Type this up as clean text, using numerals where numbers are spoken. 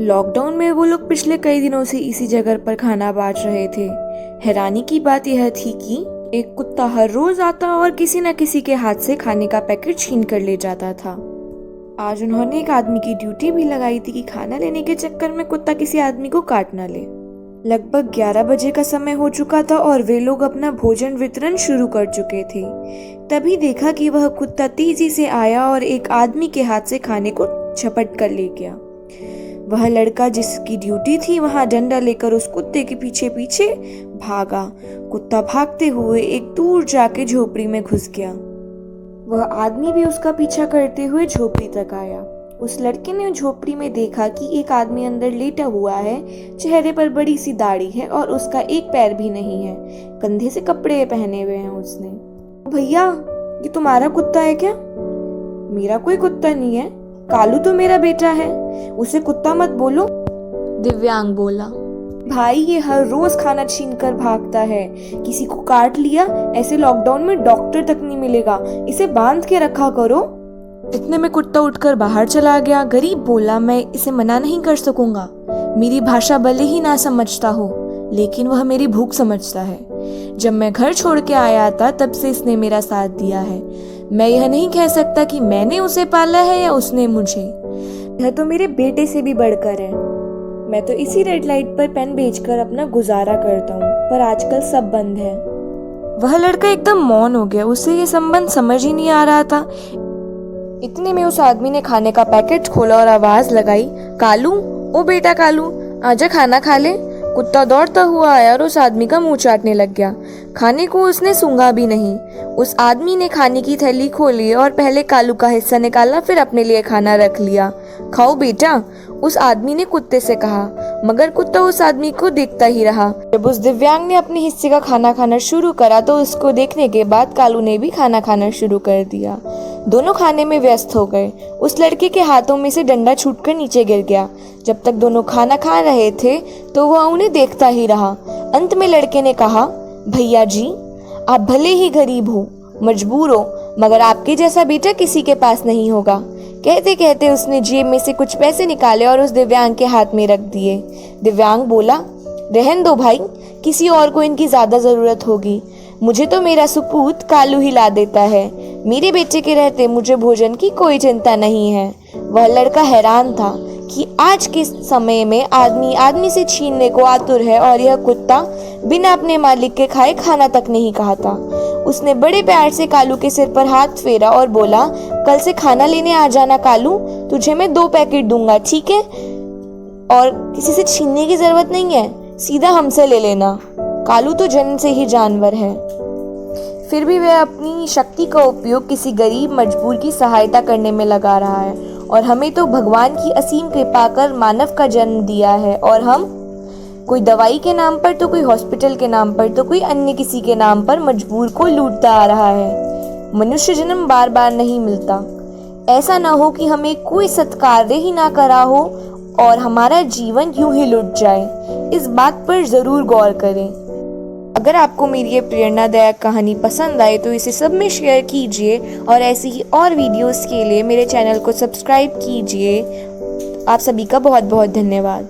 Lockdown में वो लोग पिछले कई दिनों से इसी जगह पर खाना बांट रहे थे। हैरानी की बात यह थी कि एक कुत्ता हर रोज आता और किसी न किसी के हाथ से खाने का पैकेट छीन कर ले जाता था। आज उन्होंने एक आदमी की ड्यूटी भी लगाई थी कि खाना लेने के चक्कर में कुत्ता किसी आदमी को काट न ले। लगभग 11 बजे का समय हो चुका था और वे लोग अपना भोजन वितरण शुरू कर चुके थे। तभी देखा कि वह कुत्ता तेजी से आया और एक आदमी के हाथ से खाने को झपट कर ले गया। वह लड़का जिसकी ड्यूटी थी वहां डंडा लेकर उस कुत्ते के पीछे पीछे भागा। कुत्ता भागते हुए एक दूर जाके झोपड़ी में घुस गया। वह आदमी भी उसका पीछा करते हुए झोपड़ी तक आया। उस लड़के ने झोपड़ी में देखा कि एक आदमी अंदर लेटा हुआ है। चेहरे पर बड़ी सी दाढ़ी है और उसका एक पैर भी नहीं है। कंधे से कपड़े पहने हुए हैं उसने। भैया, ये तुम्हारा कुत्ता है क्या? मेरा कोई कुत्ता नहीं है, कालू तो मेरा बेटा है, उसे कुत्ता मत बोलो, दिव्यांग बोला। भाई, ये हर रोज खाना छीन कर भागता है, किसी को काट लिया, ऐसे लॉकडाउन में डॉक्टर तक नहीं मिलेगा, इसे बांध के रखा करो। इतने में कुत्ता उठकर बाहर चला गया। गरीब बोला, मैं इसे मना नहीं कर सकूंगा, मेरी भाषा भले ही ना समझता हो, लेकिन वह मेरी भूख समझता है। जब मैं घर छोड़ के आया था तब से इसने मेरा साथ दिया है। मैं यह नहीं कह सकता कि मैंने उसे पाला है या उसने मुझे। यह तो मेरे बेटे से भी बढ़कर है। मैं तो इसी रेड लाइट पर पेन बेचकर अपना गुजारा करता हूँ, पर आजकल सब बंद है। वह लड़का एकदम मौन हो गया, उसे ये संबंध समझ ही नहीं आ रहा था। इतने में उस आदमी ने खाने का पैकेट खोला और आवाज लगाई, कालू, ओ बेटा कालू, आजा खाना खा ले। कुत्ता दौड़ता हुआ आया और उस आदमी का मुंह चाटने लग गया। खाने को उसने सूंघा भी नहीं। उस आदमी ने खाने की थैली खोली और पहले कालू का हिस्सा निकाला, फिर अपने लिए खाना रख लिया। खाओ बेटा, उस आदमी ने कुत्ते से कहा, मगर कुत्ता उस आदमी को देखता ही रहा। जब उस दिव्यांग ने अपने हिस्से का खाना खाना शुरू करा तो उसको देखने के बाद कालू ने भी खाना खाना शुरू कर दिया। दोनों खाने में व्यस्त हो गए। उस लड़के के हाथों में से डंडा छूटकर नीचे गिर गया। जब तक दोनों खाना खा रहे थे तो वह उन्हें देखता ही रहा। अंत में लड़के ने कहा, भैया जी, आप भले ही गरीब हो, मजबूर हो, मगर आपके जैसा बेटा किसी के पास नहीं होगा। कहते कहते उसने जेब में से कुछ पैसे निकाले और उस दिव्यांग के हाथ में रख दिए। दिव्यांग बोला, रहन दो भाई, किसी और को इनकी ज्यादा जरूरत होगी। मुझे तो मेरा सुपूत कालू ही ला देता है। मेरे बेटे के रहते मुझे भोजन की कोई चिंता नहीं है। वह लड़का हैरान था कि आज के समय में आदमी आदमी से छीनने को आतुर है और यह कुत्ता बिना अपने मालिक के खाए खाना तक नहीं खाता। उसने बड़े प्यार से कालू के सिर पर हाथ फेरा और बोला, कल से खाना लेने आ जाना कालू, तुझे मैं 2 पैकेट दूंगा, ठीक है? और किसी से छीनने की जरूरत नहीं है, सीधा हमसे ले लेना। कालू तो जन्म से ही जानवर है, फिर भी वह अपनी शक्ति का उपयोग किसी गरीब मजबूर की सहायता करने में लगा रहा है। और हमें तो भगवान की असीम कृपा कर मानव का जन्म दिया है, और हम कोई दवाई के नाम पर तो कोई हॉस्पिटल के नाम पर तो कोई अन्य किसी के नाम पर मजबूर को लूटता आ रहा है। मनुष्य जन्म बार बार नहीं मिलता। ऐसा ना हो कि हमें कोई सत्कार्य ही ना करा हो और हमारा जीवन यूं ही लुट जाए। इस बात पर जरूर गौर करें। अगर आपको मेरी ये प्रेरणादायक कहानी पसंद आए तो इसे सब में शेयर कीजिए और ऐसी ही और वीडियोस के लिए मेरे चैनल को सब्सक्राइब कीजिए। आप सभी का बहुत बहुत धन्यवाद।